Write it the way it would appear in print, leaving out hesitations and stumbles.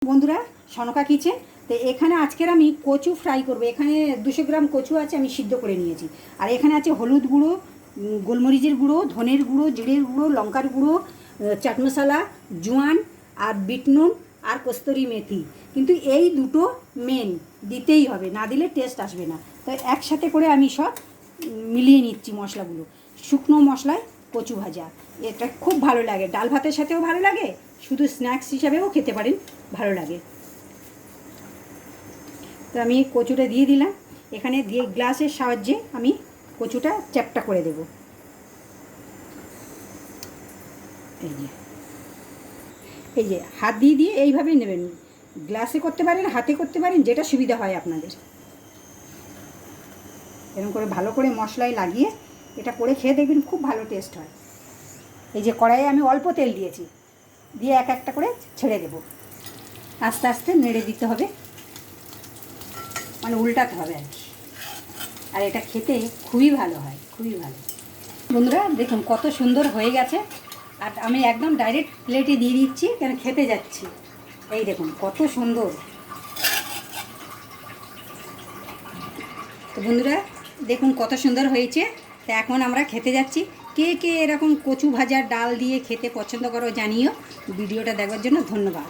বন্ধুরা, সনকা কিচেন। তো এখানে আজকের আমি কচু ফ্রাই করব। এখানে 200 গ্রাম কচু আছে, আমি সিদ্ধ করে নিয়েছি। আর এখানে আছে হলুদ গুঁড়ো, গোলমরিচের গুঁড়ো, ধনের গুঁড়ো, জিরের গুঁড়ো, লঙ্কার গুঁড়ো, চাট মশলা, জোয়ান আর বিট নুন আর কস্তুরি মেথি। কিন্তু এই দুটো মেন দিতেই হবে, না দিলে টেস্ট আসবে না। তো একসাথে করে আমি সব মিলিয়ে নিচ্ছি মশলাগুলো। শুকনো মশলায় কচু ভাজা, এটা খুব ভালো লাগে, ডাল ভাতের সাথেও ভালো লাগে, শুধু স্ন্যাক্স হিসাবেও খেতে পারেন, ভালো লাগে। তো আমি কচুটা দিয়ে দিলাম এখানে, দিয়ে গ্লাসের সাহায্যে আমি কচুটা চ্যাপটা করে দেব। এই যে হাত দিয়ে দিয়ে এইভাবেই নেবেন, গ্লাসে করতে পারেন, হাতে করতে পারেন, যেটা সুবিধা হয় আপনাদের। এরকম করে ভালো করে মশলায় লাগিয়ে এটা করে খেয়ে দেখবেন, খুব ভালো টেস্ট হয়। এই যে কড়াইয়ে আমি অল্প তেল দিয়েছি, দিয়ে এক একটা করে ছেড়ে দেব। আস্তে আস্তে নেড়ে দিতে হবে, মানে উল্টাতে হবে আর কি। আর এটা খেতে খুবই ভালো হয়, খুবই ভালো। বন্ধুরা দেখুন কত সুন্দর হয়ে গেছে। আর আমি একদম ডাইরেক্ট প্লেটে দিয়ে দিচ্ছি, কেন খেতে যাচ্ছি। এই দেখুন কত সুন্দর। তো বন্ধুরা দেখুন কত সুন্দর হয়েছে। তো এখন আমরা খেতে যাচ্ছি। কে কে এরকম কচু ভাজার ডাল দিয়ে খেতে পছন্দ করো জানিও। ভিডিওটা দেখার জন্য ধন্যবাদ।